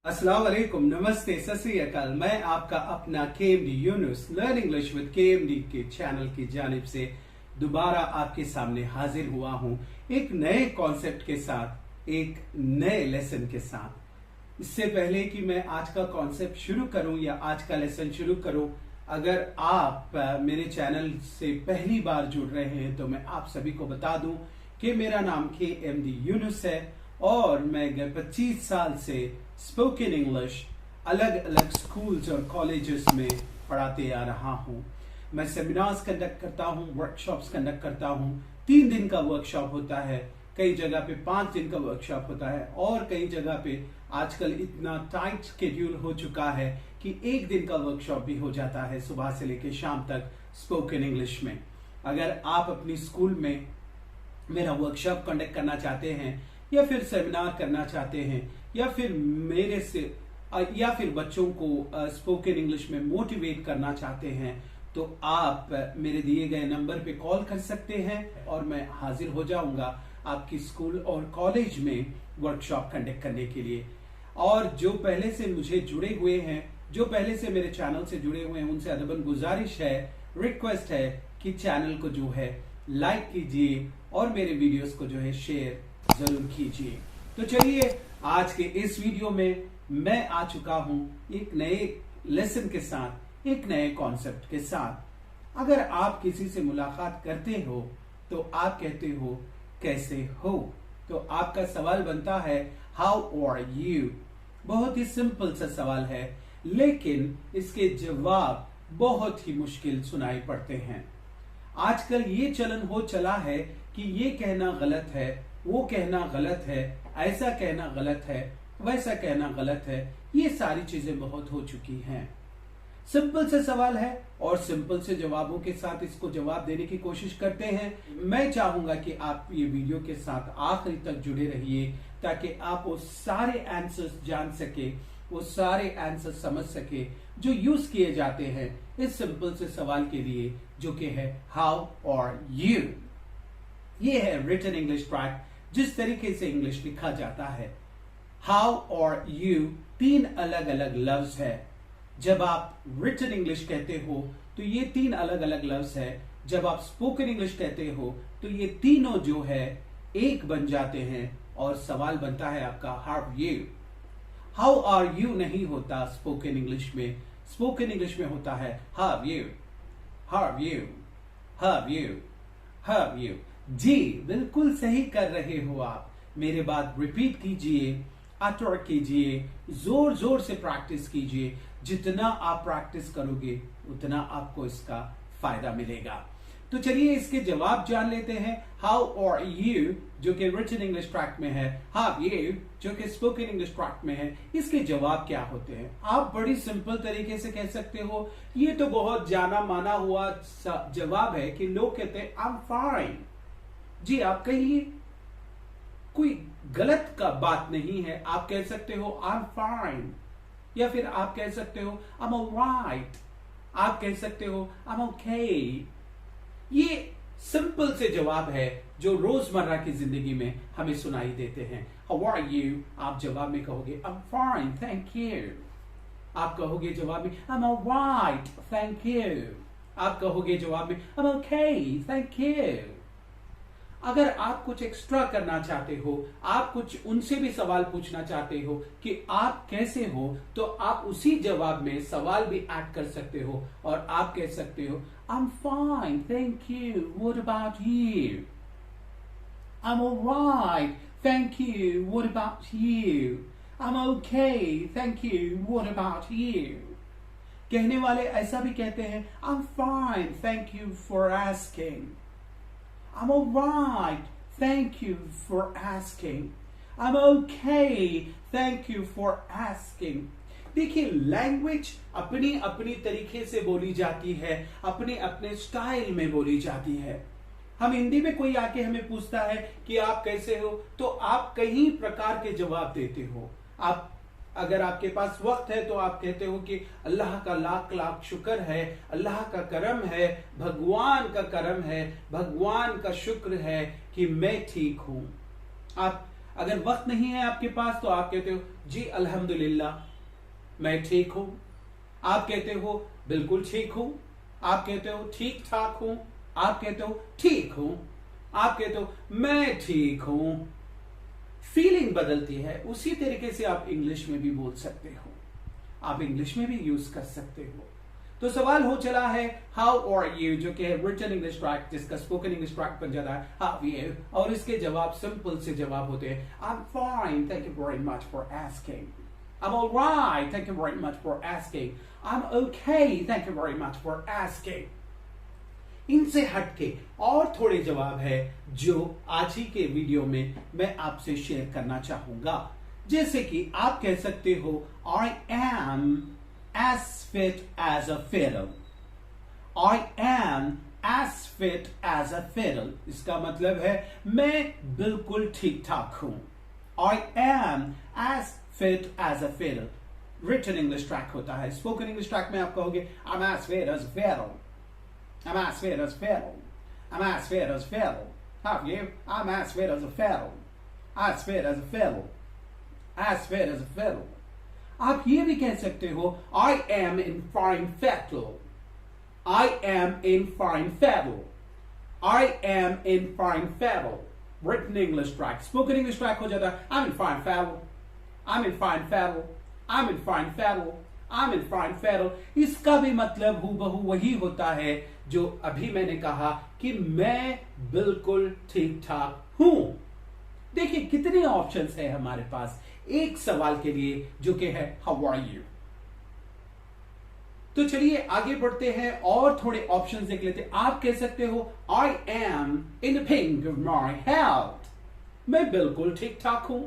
अस्सलाम वालेकुम, नमस्ते, सत श्री अकाल। मैं आपका अपना KMD Yunus learn English with KMD के चैनल की जानिब से दोबारा आपके सामने हाजिर हुआ हूं एक नए कॉन्सेप्ट के साथ, एक नए लेसन के साथ। इससे पहले कि मैं आज का कॉन्सेप्ट शुरू करूं या आज का लेसन शुरू करूं, अगर आप मेरे चैनल से पहली बार जुड़ रहे हैं तो मैं आप सभी को बता दूं कि मेरा नाम KMD यूनुस है और मैं 25 साल से स्पोकन इंग्लिश अलग अलग स्कूल्स और कॉलेजेस में पढ़ाते आ रहा हूं। मैं सेमिनार्स कंडक्ट करता हूं, वर्कशॉप्स कंडक्ट करता हूं। 3 दिन का वर्कशॉप होता है, कई जगह पे 5 दिन का वर्कशॉप होता है और कई जगह पे आजकल इतना टाइट शेड्यूल हो चुका है कि 1 दिन का वर्कशॉप भी हो जाता है सुबह से लेकर शाम तक स्पोकन इंग्लिश में। अगर आप अपनी स्कूल में मेरा वर्कशॉप कंडक्ट करना चाहते हैं या फिर सेमिनार करना चाहते हैं या फिर मेरे से या फिर बच्चों को स्पोकन इंग्लिश में मोटिवेट करना चाहते हैं तो आप मेरे दिए गए नंबर पे कॉल कर सकते हैं और मैं हाजिर हो जाऊंगा आपकी स्कूल और कॉलेज में वर्कशॉप कंडक्ट करने के लिए। और जो पहले से मुझे जुड़े हुए हैं, जो पहले से मेरे चैनल से जुड़े हुए हैं, उनसे अदबन गुजारिश है, रिक्वेस्ट है कि चैनल को जो है लाइक कीजिए और मेरे वीडियोस को जो है शेयर जरूर कीजिए। तो चलिए आज के इस वीडियो में मैं आ चुका हूं एक नए लेसन के साथ, एक नए कॉन्सेप्ट के साथ। अगर आप किसी से मुलाकात करते हो तो आप कहते हो कैसे हो, तो आपका सवाल बनता है हाउ आर यू। बहुत ही सिंपल सा सवाल है, लेकिन इसके जवाब बहुत ही मुश्किल सुनाई पड़ते हैं। आजकल ये चलन हो चला है कि ये कहना गलत है, वो कहना गलत है, ऐसा कहना गलत है, वैसा कहना गलत है। ये सारी चीजें बहुत हो चुकी हैं। सिंपल से सवाल है और सिंपल से जवाबों के साथ इसको जवाब देने की कोशिश करते हैं। मैं चाहूंगा कि आप ये वीडियो के साथ आखिरी तक जुड़े रहिए ताकि आप वो सारे आंसर्स जान सके, वो सारे आंसर्स समझ सके जो यूज किए जाते हैं इस सिंपल से सवाल के लिए, जो कि है हाउ आर यू। ये है रिटन इंग्लिश ट्रैक, जिस तरीके से इंग्लिश लिखा जाता है। हाउ और यू 3 अलग अलग लफ्ज है। जब आप रिटन इंग्लिश कहते हो तो ये 3 अलग अलग लफ्ज है। जब आप स्पोकन इंग्लिश कहते हो तो ये तीनों जो है एक बन जाते हैं और सवाल बनता है आपका how you. How are you नहीं होता स्पोकन इंग्लिश में। स्पोकन इंग्लिश में होता है how you, how you, how you, how you. जी बिल्कुल सही कर रहे हो आप। मेरे बात रिपीट कीजिए, अटर कीजिए, जोर जोर से प्रैक्टिस कीजिए। जितना आप प्रैक्टिस करोगे उतना आपको इसका फायदा मिलेगा। तो चलिए इसके जवाब जान लेते हैं। हाउ और यू जो कि रिटन इंग्लिश ट्रैक में है, हाउ यू जो कि स्पोकन इंग्लिश ट्रैक में है, इसके जवाब क्या होते हैं। आप बड़ी सिंपल तरीके से कह सकते हो। ये तो बहुत जाना माना हुआ जवाब है कि लोग कहते हैं आई एम फाइन। जी आप कहिए, कोई गलत का बात नहीं है। आप कह सकते हो आई एम फाइन, या फिर आप कह सकते हो आई एम ऑलराइट, आप कह सकते हो आई एम ओके। ये सिंपल से जवाब है जो रोजमर्रा की जिंदगी में हमें सुनाई देते हैं। हाउ आर यू, आप जवाब में कहोगे I am fine thank you. आप कहोगे जवाब में I am alright thank you. आप कहोगे जवाब में I am okay thank you. अगर आप कुछ एक्स्ट्रा करना चाहते हो, आप कुछ उनसे भी सवाल पूछना चाहते हो कि आप कैसे हो, तो आप उसी जवाब में सवाल भी ऐड कर सकते हो और आप कह सकते हो I am fine thank you, what about you. I am alright thank you, what about you. I M okay thank you, what about you. कहने वाले ऐसा भी कहते हैं I am fine thank you for asking. I'm alright, thank you for asking. I'm okay, thank you for asking. देखिए language अपनी अपनी तरीके से बोली जाती है, अपने अपने स्टाइल में बोली जाती है। हम हिंदी में कोई आके हमें पूछता है कि आप कैसे हो, तो आप कई प्रकार के जवाब देते हो। आप अगर आपके पास वक्त है तो आप कहते हो कि अल्लाह का लाख लाख शुक्र है, अल्लाह का करम है, भगवान का करम है, भगवान का शुक्र है कि मैं ठीक हूं। आप अगर वक्त नहीं है आपके पास तो आप कहते हो जी अल्हम्दुलिल्लाह मैं ठीक हूं। आप कहते हो बिल्कुल ठीक हूं। आप कहते हो ठीक ठाक हूं। आप कहते हो ठीक हूं। आप कहते हो मैं ठीक हूं। फीलिंग बदलती है। उसी तरीके से आप इंग्लिश में भी बोल सकते हो, आप इंग्लिश में भी यूज कर सकते हो। तो सवाल हो चला है हाउ आर यू, जो कि है रिटन इंग्लिश ट्रैक, जिसका स्पोकन इंग्लिश ट्रैक बन जाता है हाउ यू, और इसके जवाब सिंपल से जवाब होते हैं I am fine thank you very much for asking, I am alright thank you very much for asking, I am okay thank you very much for asking. इनसे हटके और थोड़े जवाब है जो आज ही के वीडियो में मैं आपसे शेयर करना चाहूंगा। जैसे कि आप कह सकते हो I M as fit as a fiddle, I am as fit as a fiddle। इसका मतलब है मैं बिल्कुल ठीक ठाक हूं। I am as fit as a fiddle। Written English track होता है। स्पोकन इंग्लिश ट्रैक में आप कहोगे I'm as fit as a fiddle, I'm as fit as a fiddle, I'm as fit as a fiddle। Have you? I'm as fit as a fiddle, as fit as a fiddle, as fit as a fiddle। आप ये भी कह सकते हो I am in fine fettle, I am in fine fettle, I am in fine fettle। Written English track, spoken English track हो जाता है I'm in fine fettle, I'm in fine fettle, I'm in fine fettle, I'm in fine fettle। इसका भी मतलब हूबहू वही होता है जो अभी मैंने कहा कि मैं बिल्कुल ठीक ठाक हूं। देखिए कितने ऑप्शंस है हमारे पास एक सवाल के लिए जो कि है हाउ आर यू। तो चलिए आगे बढ़ते हैं और थोड़े ऑप्शंस देख लेते हैं। आप कह सकते हो I M in the pink of my health, मैं बिल्कुल ठीक ठाक हूं।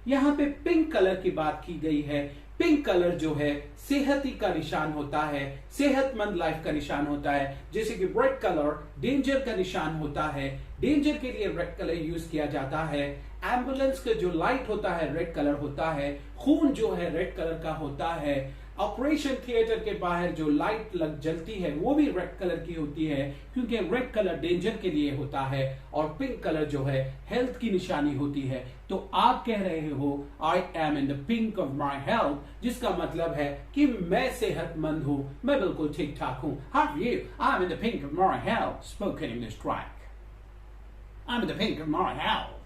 यहां पे पिंक कलर की बात की गई है। पिंक कलर जो है सेहती का निशान होता है, सेहतमंद लाइफ का निशान होता है। जैसे कि रेड कलर डेंजर का निशान होता है, डेंजर के लिए रेड कलर यूज किया जाता है। एम्बुलेंस का जो लाइट होता है रेड कलर होता है। खून जो है रेड कलर का होता है। ऑपरेशन थिएटर के बाहर जो लाइट जलती है वो भी रेड कलर की होती है, क्योंकि रेड कलर डेंजर के लिए होता है और पिंक कलर जो है हेल्थ की निशानी होती है। तो आप कह रहे हो I M in the pink of my health, जिसका मतलब है कि मैं सेहतमंद हूं, मैं बिल्कुल ठीक ठाक हूं। How you? I M in the pink of my health. Spoken English track, I M in the pink of my health,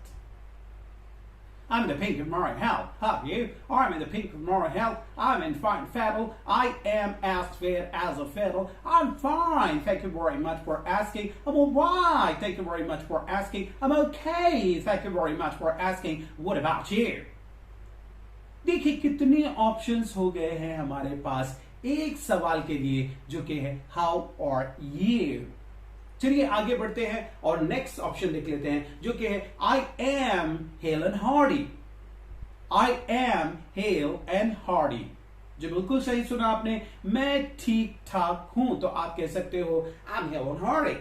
I'm in the pink of moral health. Have you? I'm in the pink of moral health. I'm in fine fettle. I am as fit as a fiddle. I'm fine. Thank you very much for asking. I'm all right. Thank you very much for asking. I'm okay. Thank you very much for asking. What about you? देखिए कितने options हो गए हैं हमारे पास एक सवाल के लिए जो कि है हाउ आर यू। चलिए आगे बढ़ते हैं और नेक्स्ट ऑप्शन देख लेते हैं जो कि है I am hale and hearty. I am hale and Hardy, जो बिल्कुल सही सुना आपने। मैं ठीक ठाक हूं, तो आप कह सकते हो I am hale and hearty.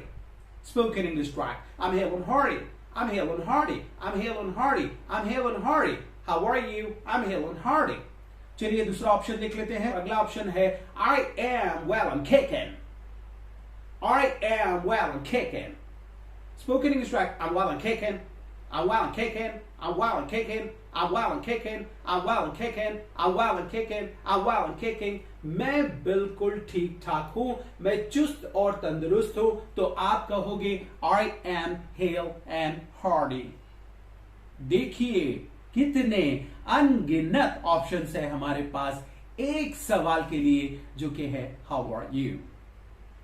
Spoken English track, I am hale and hearty, I am hale and hearty, I am hale and hearty, I am hale and hearty. How are you? I am hale and hearty. चलिए दूसरा option देख लेते हैं। अगला option है I am well and kicking. I am well and kicking. Spoken English track, I'm well and kicking. I'm well and kicking. I'm well and kicking. I'm well and kicking. I'm well and kicking. I'm well and kicking. I'm well and kicking. मैं बिल्कुल ठीक ठाक हूं, मैं चुस्त और तंदुरुस्त हूं। तो आप कहोगे I am hale and hearty। देखिए कितने अनगिनत ऑप्शंस है हमारे पास एक सवाल के लिए जो कि है हाउ आर यू।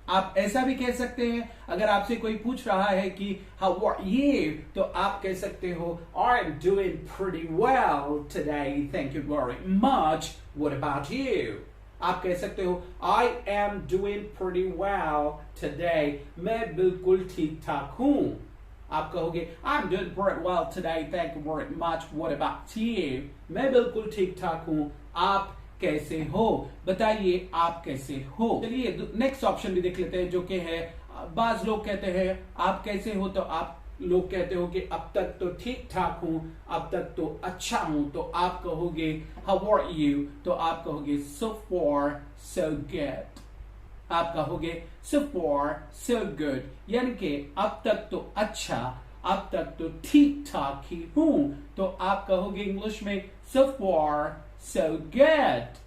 आप ऐसा भी कह सकते हैं, अगर आपसे कोई पूछ रहा है कि हाउ आर यू, तो आप कह सकते हो I am doing pretty well today, thank you very much, what about you. आप कह सकते हो I am doing pretty well today, मैं बिल्कुल ठीक ठाक हूं। आप कहोगे I am doing pretty well today, thank you very much, what about you. मैं बिल्कुल ठीक ठाक हूं, आप कैसे हो? बताइए आप कैसे हो। चलिए नेक्स्ट ऑप्शन भी देख लेते हैं जो कि है बाज लोग कहते हैं आप कैसे हो, तो आप लोग कहते हो कि अब तक तो ठीक ठाक हूं, अब तक तो अच्छा हूं। तो आप कहोगे हाउ आर यू, तो आप कहोगे सो फार सो गुड। आप कहोगे सो फार सो गुड, यानी कि अब तक तो अच्छा, अब तक तो ठीक ठाक ही हूं। तो आप कहोगे इंग्लिश में so far so good,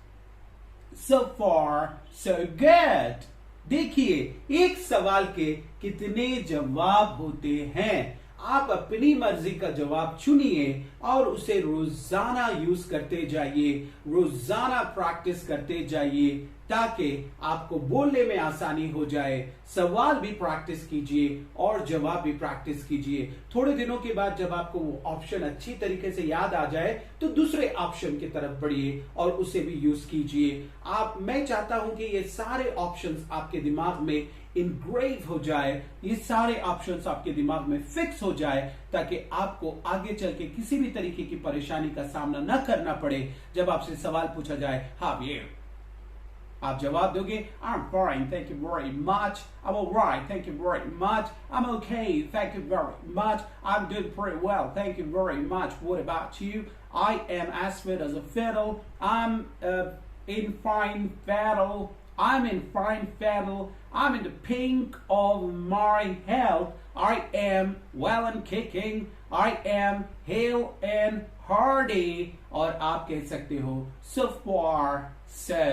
so far so good। देखिए, एक सवाल के कितने जवाब होते हैं। आप अपनी मर्जी का जवाब चुनिए और उसे रोजाना यूज करते जाइए, रोजाना प्रैक्टिस करते जाइए, ताकि आपको बोलने में आसानी हो जाए। सवाल भी प्रैक्टिस कीजिए और जवाब भी प्रैक्टिस कीजिए। थोड़े दिनों के बाद जब आपको वो ऑप्शन अच्छी तरीके से याद आ जाए तो दूसरे ऑप्शन की तरफ बढ़िए और उसे भी यूज कीजिए। मैं चाहता हूं कि ये सारे ऑप्शंस आपके दिमाग में इनग्रेव हो जाए, ये सारे ऑप्शंस आपके दिमाग में फिक्स हो जाए, ताकि आपको आगे चल के किसी भी तरीके की परेशानी का सामना न करना पड़े। जब आपसे सवाल पूछा जाए, हाउ आर यू, आप जवाब दोगे, I'm fine, thank you very much. I'm alright, thank you very much. I'm okay, thank you very much. I'm doing pretty well, thank you very much. What about you? I am as fit as a fiddle. I'm in fine fettle. I'm in fine fettle. I'm in the pink of my health. I am well and kicking. I am hale and hearty. और आप कह सकते हो so far so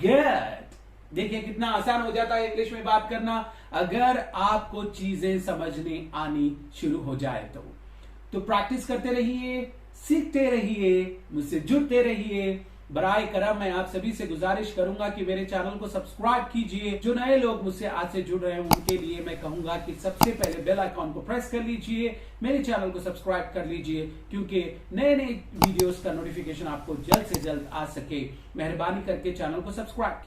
good। देखिए कितना आसान हो जाता है इंग्लिश में बात करना अगर आपको चीजें समझने आनी शुरू हो जाए तो प्रैक्टिस करते रहिए, सीखते रहिए, मुझसे जुड़ते रहिए। बराए करम मैं आप सभी से गुजारिश करूंगा कि मेरे चैनल को सब्सक्राइब कीजिए। जो नए लोग मुझसे आज से जुड़ रहे हैं उनके लिए मैं कहूंगा कि सबसे पहले बेल आइकॉन को प्रेस कर लीजिए, मेरे चैनल को सब्सक्राइब कर लीजिए, क्योंकि नए नए वीडियोस का नोटिफिकेशन आपको जल्द से जल्द आ सके। मेहरबानी करके चैनल को सब्सक्राइब कीजिए।